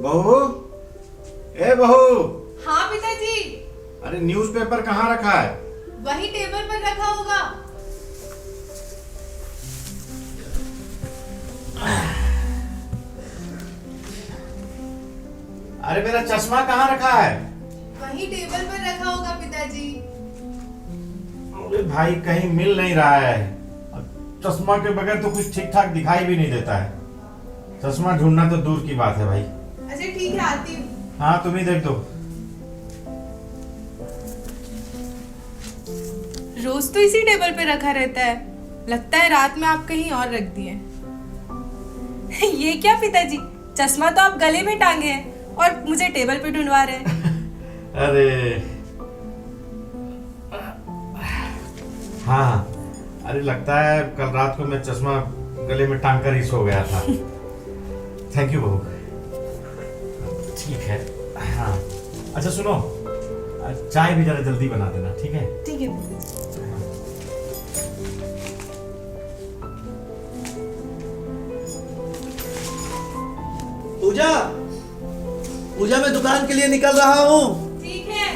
बहू, ए बहू। हाँ पिताजी। अरे न्यूज़पेपर कहाँ रखा है? वही टेबल पर रखा होगा। अरे मेरा चश्मा कहाँ रखा है? वही टेबल पर रखा होगा पिताजी। अरे भाई कहीं मिल नहीं रहा है। चश्मा के बगैर तो कुछ ठीक ठाक दिखाई भी नहीं देता है। चश्मा ढूंढना तो दूर की बात है भाई। अच्छा ठीक है, आती हूँ। हाँ तुम ही देख दो। रोज तो इसी टेबल पे रखा रहता है, लगता है रात में आप कहीं और रख दिए। ये क्या पिताजी, चश्मा तो आप गले में टांगे हैं और मुझे टेबल पे ढूंढवा रहे हैं। अरे हाँ, अरे लगता है कल रात को मैं चश्मा गले में टांग कर ही सो गया था। थैंक यू बहू। ठीक है। हाँ अच्छा सुनो, चाय भी जरा जल्दी बना देना, ठीक है? ठीक है। पूजा, पूजा मैं दुकान के लिए निकल रहा हूँ। ठीक है।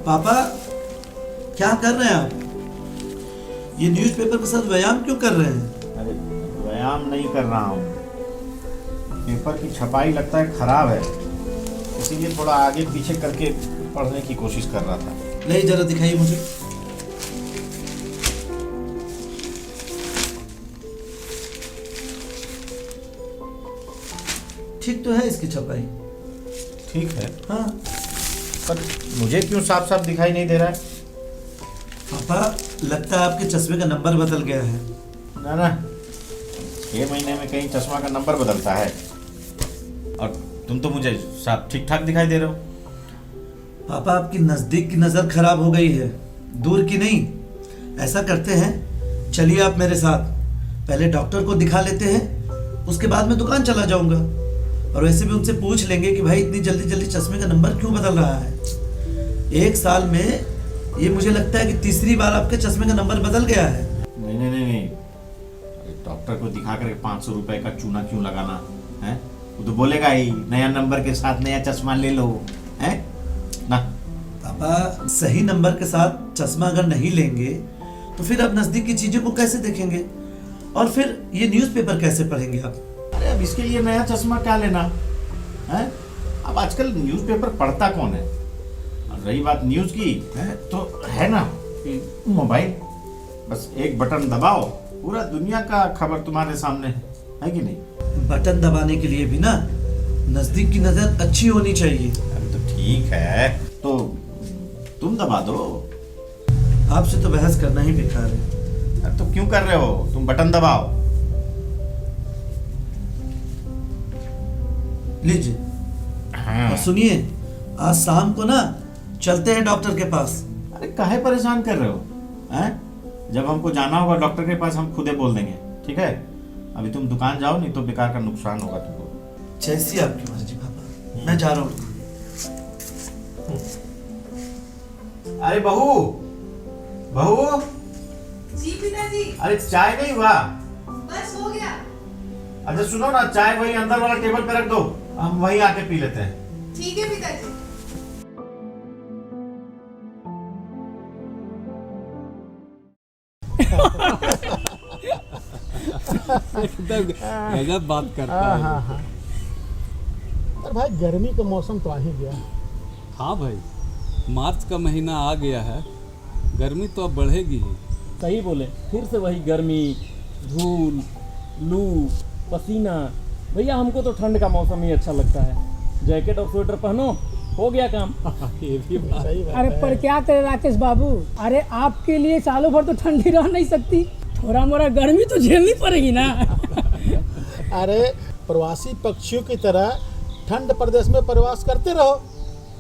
पापा क्या कर रहे हैं आप? ये न्यूज़पेपर के साथ व्यायाम क्यों कर रहे हैं? अरे व्यायाम नहीं कर रहा हूँ, पेपर की छपाई लगता है खराब है, इसीलिए थोड़ा आगे पीछे करके पढ़ने की कोशिश कर रहा था। नहीं जरा दिखाइए मुझे। ठीक तो है इसकी छपाई? ठीक है, हाँ। पर मुझे क्यों साफ साफ दिखाई नहीं दे रहा है? पापा लगता है आपके चश्मे का नंबर बदल गया है। ना ना, 6 महीने में कहीं चश्मा का नंबर बदलता है? और तुम तो मुझे साफ ठीक ठाक दिखाई दे रहे हो। पापा आपकी नजदीक की नजर खराब हो गई है, दूर की नहीं। ऐसा करते हैं, चलिए आप मेरे साथ, पहले डॉक्टर को दिखा लेते हैं, उसके बाद मैं दुकान चला जाऊंगा। और वैसे भी उनसे पूछ लेंगे कि भाई इतनी जल्दी जल्दी चश्मे का नंबर क्यों बदल रहा है। 1 साल में ये मुझे लगता है कि तीसरी बार आपके चश्मे का नंबर बदल गया है। नहीं नहीं नहीं नहीं, डॉक्टर को दिखा कर 500 रुपए का चूना क्यों लगाना है? वो तो बोलेगा ही नया नंबर के साथ नया चश्मा ले लो, है ना? पापा सही नंबर के साथ चश्मा अगर नहीं लेंगे तो फिर आप नजदीक की चीजों को कैसे देखेंगे, और फिर ये न्यूज़पेपर कैसे पढ़ेंगे आप? अरे अब इसके लिए नया चश्मा क्या लेना है? अब आजकल न्यूज़पेपर पढ़ता कौन है? और रही बात न्यूज़ की है तो है ना मोबाइल, बस एक बटन दबाओ, पूरा दुनिया का खबर तुम्हारे सामने है कि नहीं? बटन दबाने के लिए भी ना नजदीक की नजर अच्छी होनी चाहिए। अरे तो ठीक है, तो तुम दबा दो। आपसे तो बहस करना ही बेकार है। अरे तो क्यों कर रहे हो? तुम बटन दबाओ। लीजिए। हाँ। और सुनिए, आज शाम को ना चलते हैं डॉक्टर के पास। अरे काहे परेशान कर रहे हो हैं? जब हमको जाना होगा डॉक्टर के पास हम खुदे बोल देंगे, ठीक है? अभी तुम दुकान जाओ, नहीं तो बेकार का नुकसान होगा तुमको। जैसी आपकी मर्जी पापा, मैं जा रहा हूँ। अरे बहू, बहू, जी पिताजी। अरे चाय नहीं हुआ? बस हो गया। अच्छा सुनो ना, चाय वही अंदर वाला टेबल पे रख दो, हम वहीं आके पी लेते हैं। ठीक है पिताजी। एकदम गजब बात करता है। हाँ। अरे भाई गर्मी का मौसम तो आ ही गया। हाँ भाई, मार्च का महीना आ गया है, गर्मी तो अब बढ़ेगी ही। सही बोले, फिर से वही गर्मी, धूल, लू, पसीना। भैया हमको तो ठंड का मौसम ही अच्छा लगता है। जैकेट और स्वेटर पहनो, हो गया काम। ये भी बात। सही बात अरे है। पर क्या करे राकेश बाबू, अरे आपके लिए सालों भर तो ठंडी रह नहीं सकती, थोड़ा मोड़ा गर्मी तो झेलनी पड़ेगी ना। अरे प्रवासी पक्षियों की तरह ठंड प्रदेश में प्रवास करते रहो,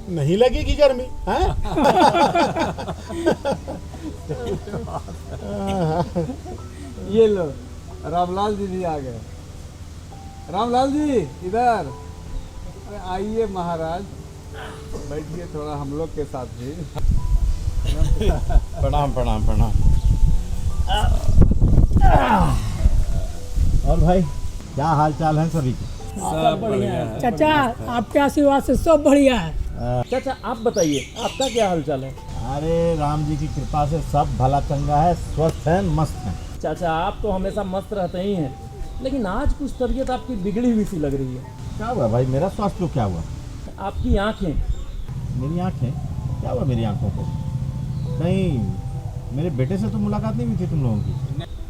नहीं लगेगी गर्मी है? ये लो, रामलाल जी भी आ गए। रामलाल जी इधर। अरे आइए महाराज, बैठिए थोड़ा हम लोग के साथ भी। प्रणाम प्रणाम प्रणाम। और भाई क्या हाल चाल है सभी के? सब बढ़िया है। चाचा आपके आशीर्वाद से सब बढ़िया है। चाचा आप बताइए आपका क्या हाल चाल है? अरे राम जी की कृपा से सब भला चंगा है, स्वस्थ है, मस्त है। चाचा आप तो हमेशा मस्त रहते ही हैं, लेकिन आज कुछ तबीयत आपकी बिगड़ी हुई सी लग रही है। क्या हुआ भाई, मेरा स्वास्थ्य क्यों क्या हुआ? आपकी आंखें। मेरी आंखें? क्या हुआ मेरी आंखों को? नहीं, मेरे बेटे से तो मुलाकात नहीं हुई थी तुम लोगों की?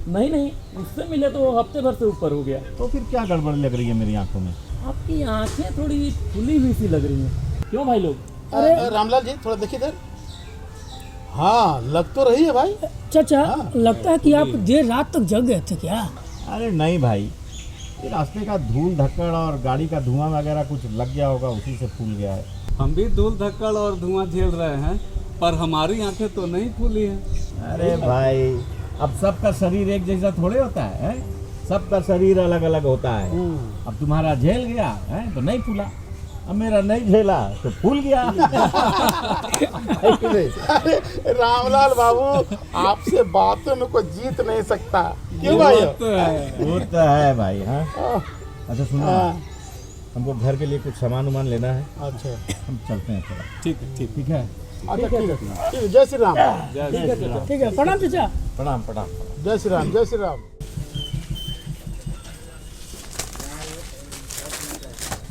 नहीं नहीं, उससे मिले तो हफ्ते भर से ऊपर हो गया। तो फिर क्या गड़बड़ लग रही है मेरी आंखों में? आपकी आंखें थोड़ी खुली हुई सी लग रही हैं। क्यों भाई लोग? अरे रामलाल जी थोड़ा देखिए इधर। हाँ लग तो रही है भाई। चाचा लगता है कि आप देर रात तक जग गए थे क्या? अरे नहीं भाई, ये रास्ते का धूल धक्कड़ और गाड़ी का धुआं वगैरह कुछ लग गया होगा, उसी से फूल गया है। हम भी धूल धक्कड़ और धुआं झेल रहे हैं, पर हमारी आंखें तो नहीं खुली हैं। अरे भाई, अब सबका शरीर एक जैसा थोड़े होता है, सबका शरीर अलग अलग होता है। अब तुम्हारा झेल गया है तो नहीं फूला, अब मेरा नहीं झेला तो फूल गया। अरे रामलाल बाबू, आपसे बातों में कोई जीत नहीं सकता, क्यों भाई? वो तो है भाई। हाँ अच्छा सुनो, हमको घर के लिए कुछ सामान उमान लेना है। अच्छा हम चलते हैं थोड़ा। ठीक है ठीक ठीक है? अच्छा ठीक है। जय श्री राम। ठीक है प्रणाम चाचा। प्रणाम प्रणाम। जय श्री राम, जय श्री राम।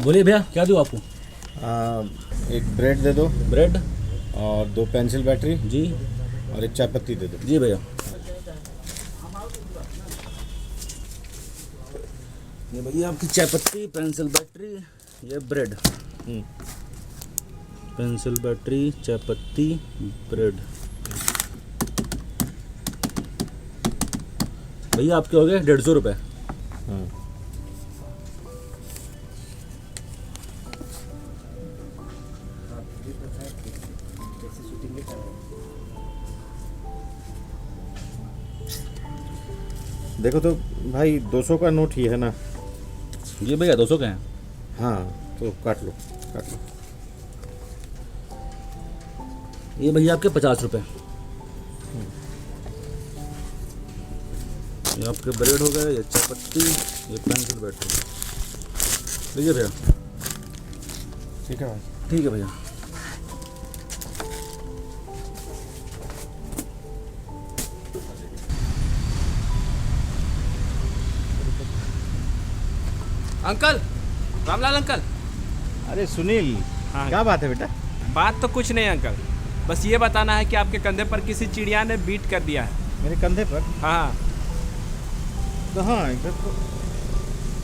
बोलिए भैया क्या दूँ आपको? एक ब्रेड दे दो ब्रेड और 2 पेंसिल बैटरी जी और एक चाय पत्ती दे दो। जी भैया। ये भैया आपकी चाय पत्ती, पेंसिल बैटरी, ये ब्रेड। पेंसिल बैटरी, चाय पत्ती, ब्रेड। भैया आपके हो गए 150 रुपये। हाँ देखो तो भाई, 200 का नोट ही है ना? जी भैया 200 के हैं। हाँ तो काट लो काट लो। ये भैया आपके 50 रुपये। ये आपके ब्रेड हो गए, ये चाय पत्ती, ये पेंसिल बैटरी। लीजिए भैया। ठीक है भाई। ठीक है भैया। Uncle, Ramlal uncle. अरे सुनील, हाँ। क्या बात है बेटा? बात तो कुछ नहीं अंकल, बस ये बताना है कि आपके कंधे पर किसी चिड़िया ने बीट कर दिया है। मेरे कंधे पर? हाँ कहाँ? इधर तो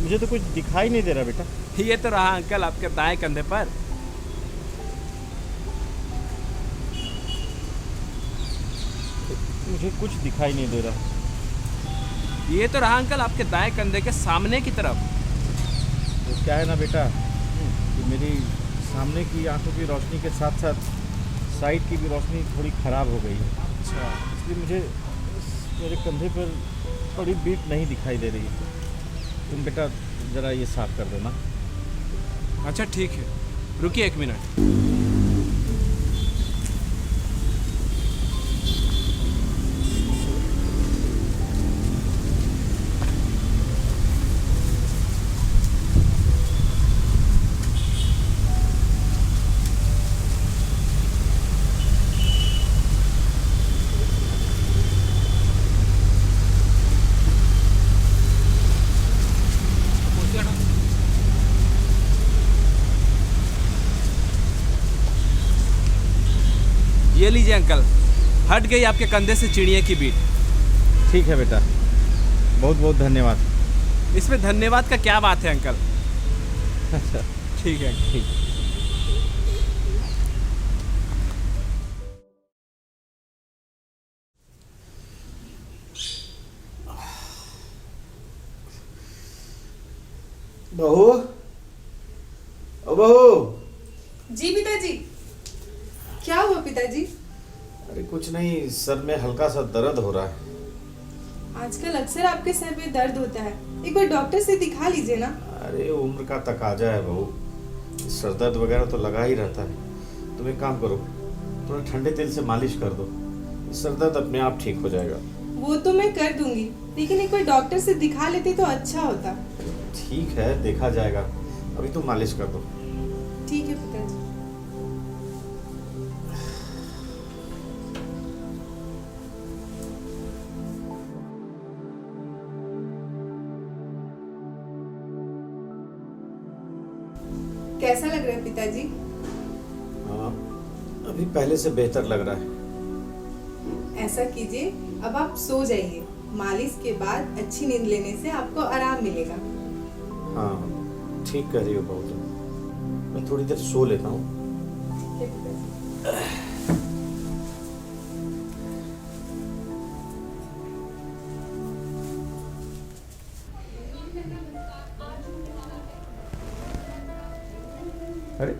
मुझे तो कुछ दिखाई नहीं दे रहा बेटा। ये तो रहा अंकल आपके दाएं कंधे पर। मुझे कुछ दिखाई नहीं दे रहा। ये तो रहा अंकल आपके दाएं कंधे के सामने की तरफ। तो क्या है ना बेटा, कि मेरी सामने की आंखों की रोशनी के साथ साथ साइड की भी रोशनी थोड़ी ख़राब हो गई है। अच्छा, इसलिए मुझे मेरे कंधे पर थोड़ी बीट नहीं दिखाई दे रही है। तुम बेटा ज़रा ये साफ़ कर दो ना। अच्छा ठीक है, रुकिए 1 मिनट। ये लीजिए अंकल, हट गई आपके कंधे से चिड़िया की बीट। ठीक है बेटा, बहुत बहुत धन्यवाद। इसमें धन्यवाद का क्या बात है अंकल? अच्छा ठीक है। ठीक। बहू, ओ बहू। जी पिताजी। क्या हुआ पिताजी? अरे कुछ नहीं, सर में हल्का सा दर्द हो रहा है। आजकल अक्सर आपके सर में दर्द होता है, एक बार डॉक्टर से दिखा लीजिए ना। अरे उम्र का तकाजा है बहू, सर दर्द वगैरह तो लगा ही रहता है। तुम एक काम करो, थोड़ा ठंडे तेल से मालिश कर दो, सर दर्द अपने आप ठीक हो जाएगा। वो तो मैं कर दूंगी, लेकिन एक बार डॉक्टर से दिखा लेते तो अच्छा होता। ठीक है, देखा जाएगा। अभी तुम मालिश कर दो। ठीक है पिताजी। कैसा लग रहा है पिताजी? हाँ, अभी पहले से बेहतर लग रहा है। ऐसा कीजिए, अब आप सो जाइए। मालिश के बाद अच्छी नींद लेने से आपको आराम मिलेगा। हाँ, ठीक कह रही हो बहू तुम। मैं थोड़ी देर सो लेता हूँ। ठीक है पिताजी। अरे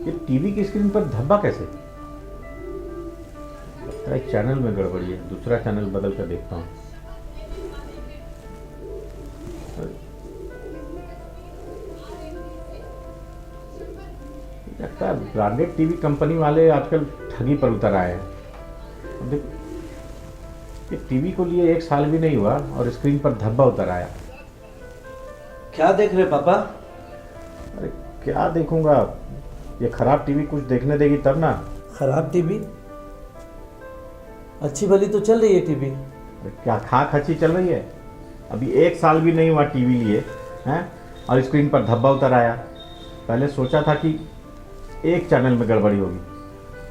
ये टीवी की स्क्रीन पर धब्बा कैसे? लगता है चैनल में गड़बड़ी है। दूसरा चैनल बदल कर देखता हूँ। लगता है ब्रांडेड टीवी कंपनी वाले आजकल ठगी पर उतर आए हैं। अब देखो, ये टीवी को लिए 1 साल भी नहीं हुआ और स्क्रीन पर धब्बा उतर आया। क्या देख रहे पापा? अरे क्या देखूंगा, ये खराब टीवी कुछ देखने देगी तब ना। खराब टीवी? अच्छी भली तो चल रही है टीवी। अरे क्या खाक खची चल रही है? अभी 1 साल भी नहीं हुआ टीवी लिए हैं और स्क्रीन पर धब्बा उतर आया। पहले सोचा था कि एक चैनल में गड़बड़ी होगी,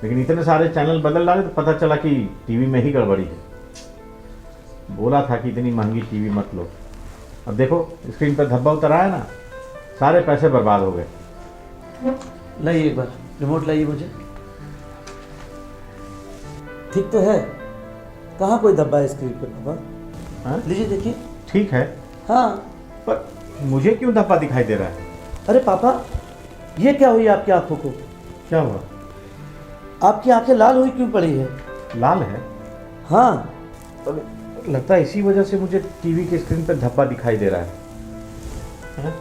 लेकिन इतने सारे चैनल बदल डाले तो पता चला कि टीवी में ही गड़बड़ी है। बोला था कि इतनी महंगी टीवी मत लो। अब देखो स्क्रीन पर धब्बा उतर आया ना, सारे पैसे बर्बाद हो गए। लाइए एक बार रिमोट लाइए मुझे। ठीक तो है? कहाँ कोई धब्बा है स्क्रीन पर पापा? हाँ? लीजिए देखिए। ठीक है, हाँ। पर मुझे क्यों धब्बा दिखाई दे रहा है? अरे पापा, ये क्या हुई आपकी आंखों को? क्या हुआ? आपकी आंखें लाल हुई क्यों पड़ी है? लाल है? हाँ। लगता है इसी वजह से मुझे टीवी की स्क्रीन पर धब्बा दिखाई दे रहा है। हाँ?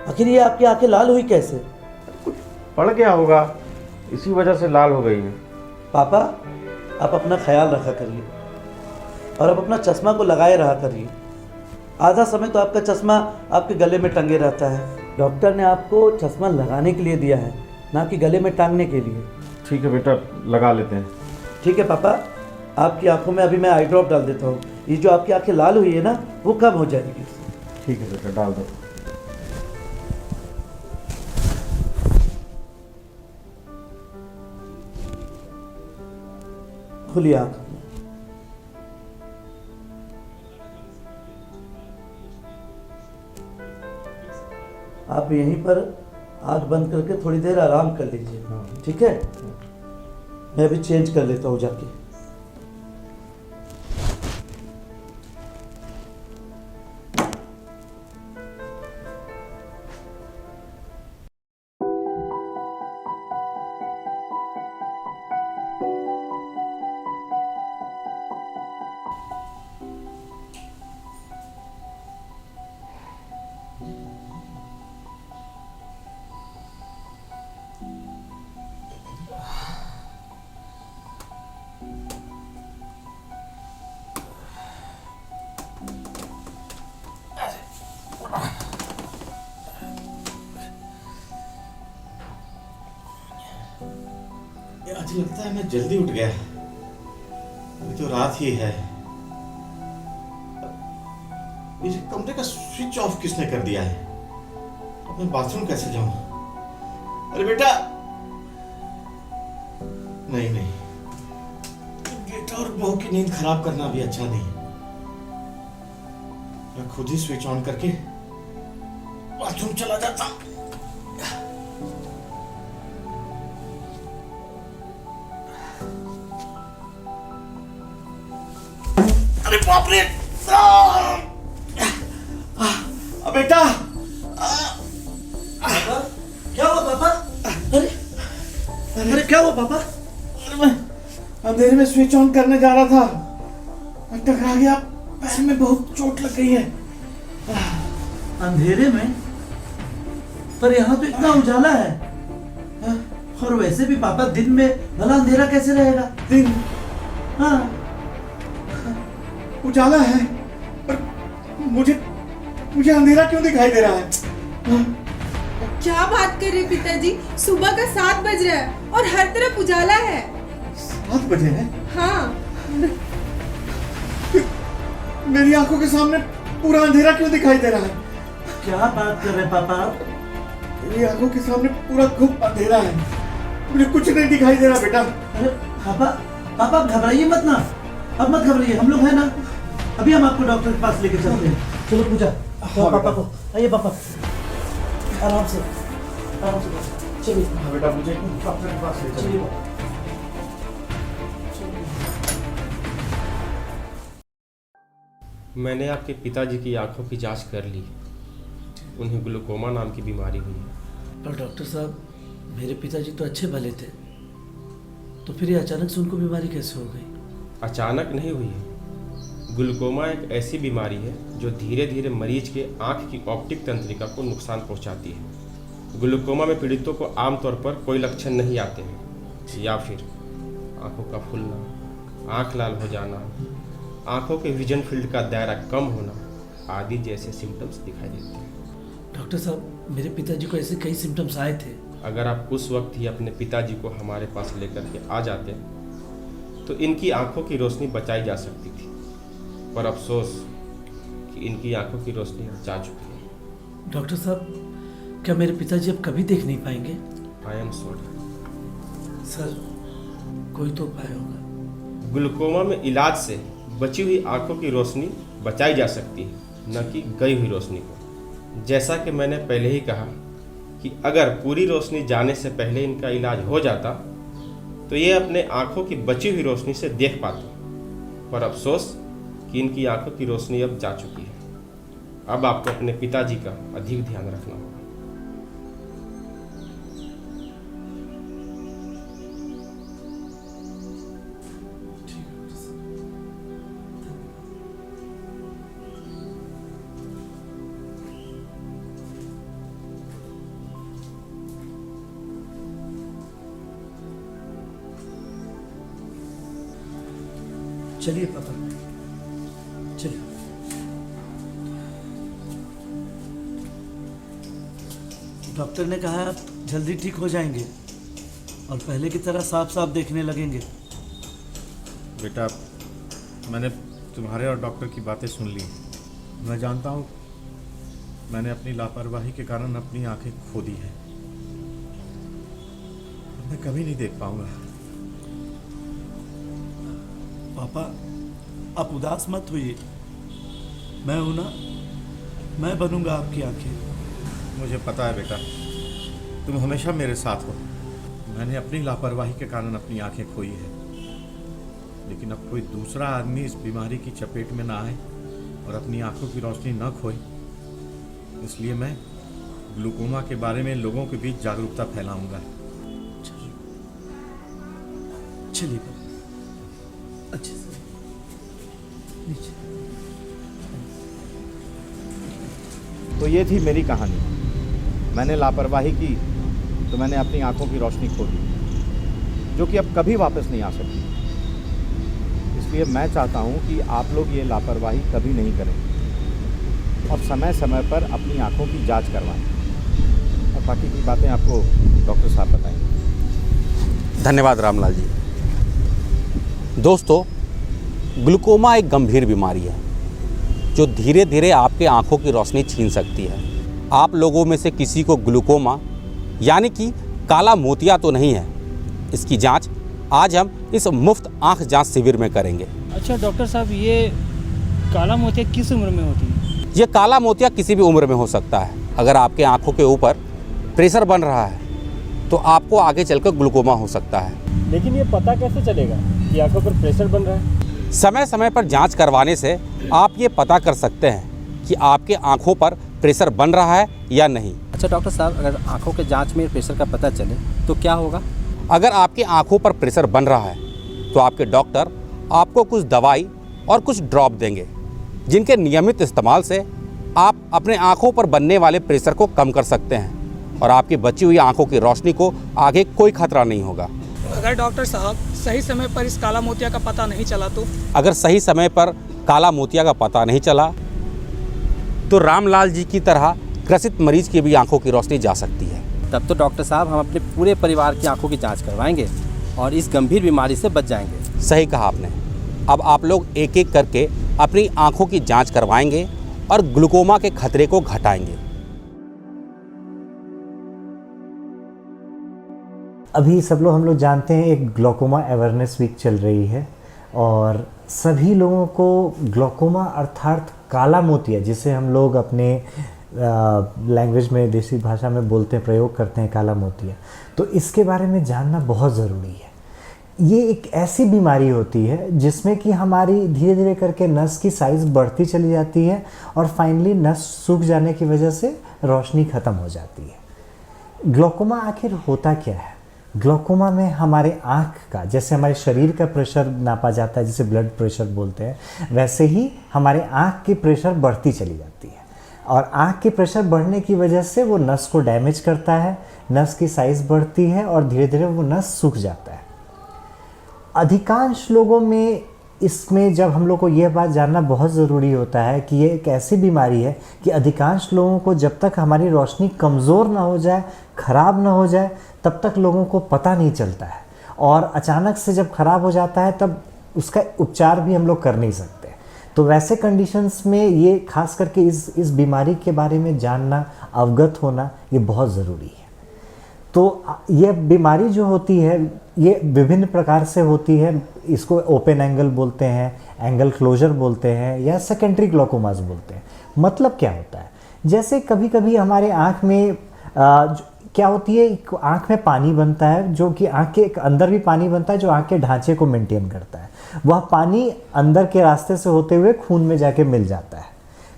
आखिर ये आपकी आंखें लाल हुई कैसे? कुछ पड़ गया होगा, इसी वजह से लाल हो गई है। पापा, आप अपना ख्याल रखा करिए और आप अपना चश्मा को लगाए रहा करिए। आधा समय तो आपका चश्मा आपके गले में टंगे रहता है। डॉक्टर ने आपको चश्मा लगाने के लिए दिया है, ना कि गले में टांगने के लिए। ठीक है बेटा, लगा लेते हैं। ठीक है पापा, आपकी आंखों में अभी मैं आई ड्रॉप डाल देता हूँ। ये जो आपकी आंखें लाल हुई है ना, वो कम हो जाएगी। ठीक है बेटा, डाल दो। खुली आंख। आप यहीं पर आंख बंद करके थोड़ी देर आराम कर लीजिए, ठीक है? मैं अभी चेंज कर लेता हूँ जाके। आज लगता है मैं जल्दी उठ गया। अभी तो रात ही है। मेरे कमरे का स्विच ऑफ किसने कर दिया है? अब मैं बाथरूम कैसे जाऊं? अरे बेटा, नहीं नहीं, बेटा और बहू की नींद खराब करना भी अच्छा नहीं। मैं खुद ही स्विच ऑन करके बाथरूम चला जाता हूं। अरे बाप रे! बेटा, पापा, क्या हुआ पापा? अरे अरे क्या हुआ पापा? अरे मैं अंधेरे में स्विच ऑन करने जा रहा था, मैं टकरा गया, पैर में बहुत चोट लग गई है। अंधेरे में? पर यहाँ तो इतना उजाला है। और वैसे भी पापा, दिन में भला अंधेरा कैसे रहेगा? दिन? हाँ, उजाला है, पर मुझे अंधेरा क्यों दिखाई दे रहा है? क्या बात कर रहे पिताजी, सुबह का 7 बज रहा है और हर तरफ उजाला है। 7 बजे हैं? हाँ। मेरी आंखों के सामने पूरा अंधेरा क्यों दिखाई दे रहा है? क्या बात कर रहे हैं पापा आप? मेरी आंखों के सामने पूरा घुप अंधेरा है, मुझे कुछ नहीं दिखाई दे रहा बेटा। अरे पापा, पापा आप घबराइए मत ना, अब मत घबराइए, हम लोग हैं ना, अभी हम आपको डॉक्टर के पास लेके चलते हैं। चलो पूजा, पापा को आइए पापा, आराम से चलिए। हाँ बेटा, मुझे डॉक्टर के पास ले चलिए। मैंने आपके पिताजी की आंखों की जांच कर ली, उन्हें ग्लूकोमा नाम की बीमारी हुई है। पर डॉक्टर साहब, मेरे पिताजी तो अच्छे भले थे, तो फिर ये अचानक से उनको बीमारी कैसे हो गई? अचानक नहीं हुई है। ग्लूकोमा एक ऐसी बीमारी है जो धीरे धीरे मरीज के आंख की ऑप्टिक तंत्रिका को नुकसान पहुंचाती है। ग्लूकोमा में पीड़ितों को आमतौर पर कोई लक्षण नहीं आते हैं, या फिर आंखों का फूलना, आंख लाल हो जाना, आंखों के विजन फील्ड का दायरा कम होना आदि जैसे सिम्टम्स दिखाई देते हैं। डॉक्टर साहब, मेरे पिताजी को ऐसे कई सिम्टम्स आए थे। अगर आप उस वक्त ही अपने पिताजी को हमारे पास लेकर के आ जाते तो इनकी आंखों की रोशनी बचाई जा सकती थी, पर अफसोस कि इनकी आंखों की रोशनी जा चुकी है। डॉक्टर साहब, क्या मेरे पिताजी अब कभी देख नहीं पाएंगे? आई एम सॉरी सर, कोई तो उपाय होगा। ग्लूकोमा में इलाज से बची हुई आंखों की रोशनी बचाई जा सकती है, न कि गई हुई रोशनी को। जैसा कि मैंने पहले ही कहा कि अगर पूरी रोशनी जाने से पहले इनका इलाज हो जाता तो ये अपने आंखों की बची हुई रोशनी से देख पाते, पर अफसोस कि इनकी आंखों की रोशनी अब जा चुकी है। अब आपको अपने पिताजी का अधिक ध्यान रखना होगा। चलिए पापा, चलिए। डॉक्टर ने कहा आप जल्दी ठीक हो जाएंगे और पहले की तरह साफ साफ देखने लगेंगे। बेटा, मैंने तुम्हारे और डॉक्टर की बातें सुन ली। मैं जानता हूँ मैंने अपनी लापरवाही के कारण अपनी आंखें खो दी हैं। मैं कभी नहीं देख पाऊंगा। पापा, आप उदास मत होइए, मैं हूं ना, मैं बनूंगा आपकी आंखें। मुझे पता है बेटा, तुम हमेशा मेरे साथ हो। मैंने अपनी लापरवाही के कारण अपनी आंखें खोई है, लेकिन अब कोई दूसरा आदमी इस बीमारी की चपेट में ना आए और अपनी आंखों की रोशनी न खोए, इसलिए मैं ग्लूकोमा के बारे में लोगों के बीच जागरूकता फैलाऊंगा। चलिए पापा, अच्छे से नीचे। तो ये थी मेरी कहानी। मैंने लापरवाही की तो मैंने अपनी आंखों की रोशनी खो दी, जो कि अब कभी वापस नहीं आ सकती। इसलिए मैं चाहता हूँ कि आप लोग ये लापरवाही कभी नहीं करें और समय समय पर अपनी आंखों की जांच करवाएं, और बाकी की बातें आपको डॉक्टर साहब बताएंगे। धन्यवाद रामलाल जी। दोस्तों, ग्लूकोमा एक गंभीर बीमारी है जो धीरे धीरे आपके आंखों की रोशनी छीन सकती है। आप लोगों में से किसी को ग्लूकोमा यानी कि काला मोतिया तो नहीं है। इसकी जांच आज हम इस मुफ्त आंख जांच शिविर में करेंगे। अच्छा डॉक्टर साहब, ये काला मोतिया किस उम्र में होती है? ये काला मोतिया किसी भी उम्र में हो सकता है। अगर आपके आंखों के ऊपर प्रेशर बन रहा है तो आपको आगे चलकर ग्लूकोमा हो सकता है। लेकिन ये पता कैसे चलेगा कि आंखों पर प्रेशर बन रहा है? समय समय पर जांच करवाने से आप ये पता कर सकते हैं कि आपके आंखों पर प्रेशर बन रहा है या नहीं। अच्छा डॉक्टर साहब, अगर आंखों के जांच में प्रेशर का पता चले तो क्या होगा? अगर आपकी आंखों पर प्रेशर बन रहा है तो आपके डॉक्टर आपको कुछ दवाई और कुछ ड्रॉप देंगे, जिनके नियमित इस्तेमाल से आप अपने आंखों पर बनने वाले प्रेशर को कम कर सकते हैं और आपकी बची हुई आंखों की रोशनी को आगे कोई खतरा नहीं होगा। अगर डॉक्टर साहब सही समय पर इस काला मोतिया का पता नहीं चला तो? अगर सही समय पर काला मोतिया का पता नहीं चला तो रामलाल जी की तरह ग्रसित मरीज की भी आंखों की रोशनी जा सकती है। तब तो डॉक्टर साहब हम अपने पूरे परिवार की आंखों की जांच करवाएंगे और इस गंभीर बीमारी से बच जाएंगे। सही कहा आपने। अब आप लोग एक एक करके अपनी आंखों की जांच करवाएंगे और ग्लूकोमा के खतरे को घटाएंगे। अभी सब लोग हम लोग जानते हैं एक ग्लूकोमा अवेयरनेस वीक चल रही है और सभी लोगों को ग्लूकोमा अर्थात काला मोतिया, जिसे हम लोग अपने लैंग्वेज में देसी भाषा में बोलते हैं, प्रयोग करते हैं काला मोतिया, तो इसके बारे में जानना बहुत ज़रूरी है। ये एक ऐसी बीमारी होती है जिसमें कि हमारी धीरे धीरे करके नस की साइज़ बढ़ती चली जाती है और फाइनली नस सूख जाने की वजह से रोशनी ख़त्म हो जाती है। ग्लूकोमा आखिर होता क्या है? ग्लूकोमा में हमारे आँख का, जैसे हमारे शरीर का प्रेशर नापा जाता है जिसे ब्लड प्रेशर बोलते हैं, वैसे ही हमारे आँख की प्रेशर बढ़ती चली जाती है और आँख की प्रेशर बढ़ने की वजह से वो नस को डैमेज करता है, नस की साइज़ बढ़ती है और धीरे धीरे वो नस सूख जाता है। अधिकांश लोगों में इसमें जब हम लोग को यह बात जानना बहुत ज़रूरी होता है कि ये एक ऐसी बीमारी है कि अधिकांश लोगों को जब तक हमारी रोशनी कमज़ोर ना हो जाए, ख़राब ना हो जाए, तब तक लोगों को पता नहीं चलता है और अचानक से जब ख़राब हो जाता है तब उसका उपचार भी हम लोग कर नहीं सकते। तो वैसे कंडीशंस में ये खास करके इस बीमारी के बारे में जानना, अवगत होना ये बहुत ज़रूरी है। तो ये बीमारी जो होती है ये विभिन्न प्रकार से होती है। इसको ओपन एंगल बोलते हैं, एंगल क्लोजर बोलते हैं या सेकेंडरी ग्लूकोमास बोलते हैं। मतलब क्या होता है, जैसे कभी कभी हमारे आँख में क्या होती है, आँख में पानी बनता है जो कि आँख के अंदर भी पानी बनता है जो आँख के ढांचे को मेंटेन करता है। वह पानी अंदर के रास्ते से होते हुए खून में जाके मिल जाता है।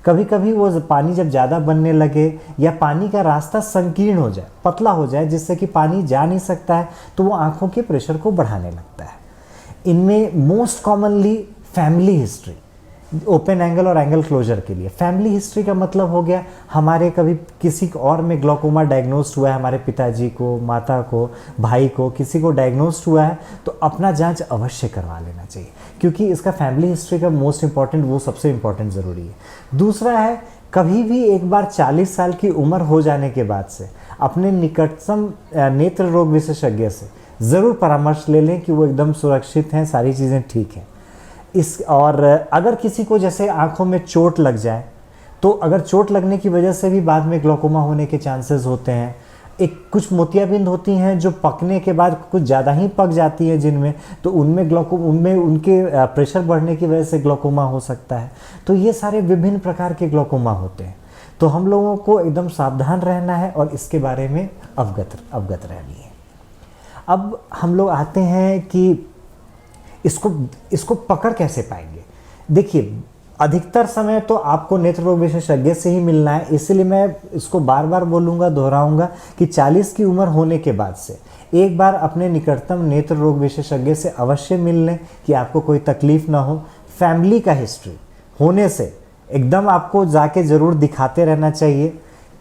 कभी कभी वो पानी जब ज़्यादा बनने लगे या पानी का रास्ता संकीर्ण हो जाए, पतला हो जाए, जिससे कि पानी जा नहीं सकता है, तो वो आँखों के प्रेशर को बढ़ाने लगता है। इनमें most commonly family history, open angle और एंगल क्लोजर के लिए फैमिली हिस्ट्री का मतलब हो गया हमारे कभी किसी और में ग्लूकोमा डायग्नोस्ड हुआ है, हमारे पिताजी को, माता को, भाई को, किसी को डायग्नोस्ड हुआ है, तो अपना जांच अवश्य करवा लेना चाहिए क्योंकि इसका फैमिली हिस्ट्री का मोस्ट इंपॉर्टेंट, वो सबसे इंपॉर्टेंट ज़रूरी है। दूसरा है, कभी भी एक बार 40 साल की उम्र हो जाने के बाद से अपने निकटतम नेत्र रोग विशेषज्ञ से ज़रूर परामर्श ले लें कि वो एकदम सुरक्षित हैं, सारी चीज़ें ठीक हैं। और अगर किसी को जैसे आँखों में चोट लग जाए, तो अगर चोट लगने की वजह से भी बाद में ग्लूकोमा होने के चांसेस होते हैं। कुछ मोतियाबिंद होती हैं जो पकने के बाद कुछ ज़्यादा ही पक जाती है जिनमें, तो उनमें उनके प्रेशर बढ़ने की वजह से ग्लूकोमा हो सकता है। तो ये सारे विभिन्न प्रकार के ग्लूकोमा होते हैं। तो हम लोगों को एकदम सावधान रहना है और इसके बारे में अवगत रहनी है। अब हम लोग आते हैं कि इसको पकड़ कैसे पाएंगे। देखिए, अधिकतर समय तो आपको नेत्र रोग विशेषज्ञ से ही मिलना है, इसलिए मैं इसको बार बार बोलूँगा, दोहराऊँगा कि 40 की उम्र होने के बाद से एक बार अपने निकटतम नेत्र रोग विशेषज्ञ से अवश्य मिल लें कि आपको कोई तकलीफ़ ना हो। फैमिली का हिस्ट्री होने से एकदम आपको जाके ज़रूर दिखाते रहना चाहिए।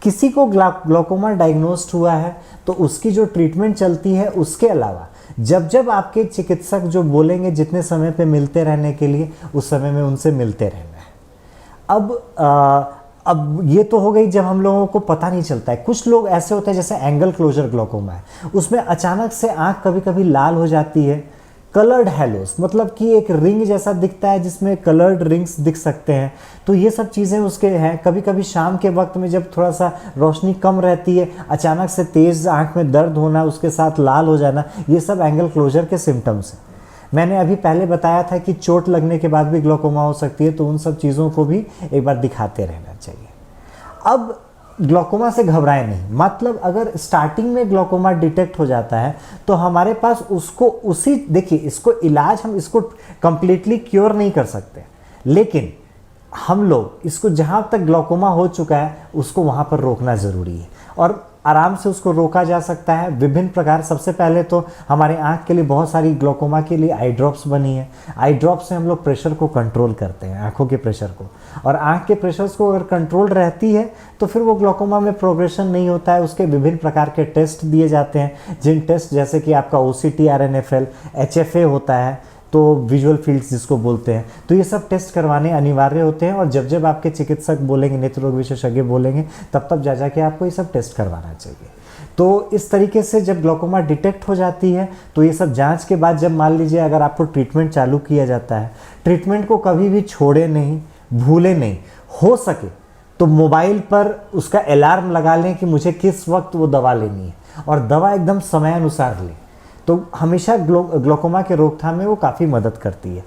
किसी को ग्लूकोमा डायग्नोस्ड हुआ है तो उसकी जो ट्रीटमेंट चलती है, उसके अलावा जब आपके चिकित्सक जो बोलेंगे जितने समय पे मिलते रहने के लिए, उस समय में उनसे मिलते रहना है। अब ये तो हो गई जब हम लोगों को पता नहीं चलता है। कुछ लोग ऐसे होते हैं जैसे एंगल क्लोजर ग्लूकोमा है, उसमें अचानक से आँख कभी कभी लाल हो जाती है। कलर्ड हैलोस मतलब कि एक रिंग जैसा दिखता है जिसमें कलर्ड रिंग्स दिख सकते हैं, तो ये सब चीज़ें उसके हैं। कभी कभी शाम के वक्त में जब थोड़ा सा रोशनी कम रहती है, अचानक से तेज़ आँख में दर्द होना, उसके साथ लाल हो जाना, ये सब एंगल क्लोजर के सिम्टम्स हैं। मैंने अभी पहले बताया था कि चोट लगने के बाद भी ग्लूकोमा हो सकती है, तो उन सब चीज़ों को भी एक बार दिखाते रहना चाहिए। अब ग्लूकोमा से घबराएं नहीं, मतलब अगर स्टार्टिंग में ग्लूकोमा डिटेक्ट हो जाता है तो हमारे पास उसको देखिए, इसको इलाज हम इसको कंप्लीटली क्योर नहीं कर सकते, लेकिन हम लोग इसको जहाँ तक ग्लूकोमा हो चुका है उसको वहाँ पर रोकना ज़रूरी है और आराम से उसको रोका जा सकता है विभिन्न प्रकार। सबसे पहले तो हमारे आँख के लिए बहुत सारी ग्लूकोमा के लिए आई ड्रॉप्स बनी है। आई ड्रॉप से हम लोग प्रेशर को कंट्रोल करते हैं, आँखों के प्रेशर को, और आँख के प्रेशर्स को अगर कंट्रोल रहती है तो फिर वो ग्लूकोमा में प्रोग्रेशन नहीं होता है। उसके विभिन्न प्रकार के टेस्ट दिए जाते हैं, जिन टेस्ट जैसे कि आपका OCT, RNFL, HFA होता है, तो विजुअल फील्ड्स जिसको बोलते हैं, तो ये सब टेस्ट करवाने अनिवार्य होते हैं। और जब जब आपके चिकित्सक बोलेंगे, नेत्र रोग विशेषज्ञ बोलेंगे, तब तब जा के आपको ये सब टेस्ट करवाना चाहिए। तो इस तरीके से जब ग्लूकोमा डिटेक्ट हो जाती है तो ये सब जांच के बाद जब मान लीजिए अगर आपको ट्रीटमेंट चालू किया जाता है, ट्रीटमेंट को कभी भी छोड़े नहीं, भूले नहीं। हो सके तो मोबाइल पर उसका अलार्म लगा लें कि मुझे किस वक्त वो दवा लेनी है, और दवा एकदम समय अनुसार लें। तो हमेशा ग्लूकोमा के रोकथाम में वो काफ़ी मदद करती है।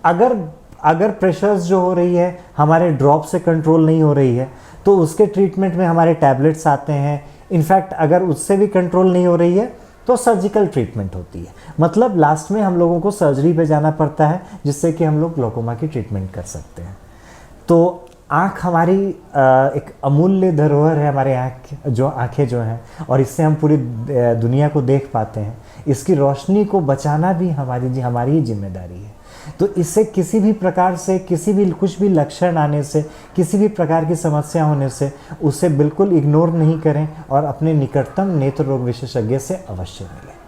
अगर प्रेशर्स जो हो रही है हमारे ड्रॉप से कंट्रोल नहीं हो रही है तो उसके ट्रीटमेंट में हमारे टैबलेट्स आते हैं। इनफैक्ट अगर उससे भी कंट्रोल नहीं हो रही है तो सर्जिकल ट्रीटमेंट होती है। मतलब लास्ट में हम लोगों को सर्जरी पे जाना पड़ता है जिससे कि हम लोग ग्लूकोमा की ट्रीटमेंट कर सकते हैं। तो आँख हमारी एक अमूल्य धरोहर है, हमारे आँखें जो हैं, और इससे हम पूरी दुनिया को देख पाते हैं। इसकी रोशनी को बचाना भी हमारी ही जिम्मेदारी है। तो इससे किसी भी प्रकार से कुछ भी लक्षण आने से, किसी भी प्रकार की समस्या होने से उसे बिल्कुल इग्नोर नहीं करें और अपने निकटतम नेत्र रोग विशेषज्ञ से अवश्य मिलें।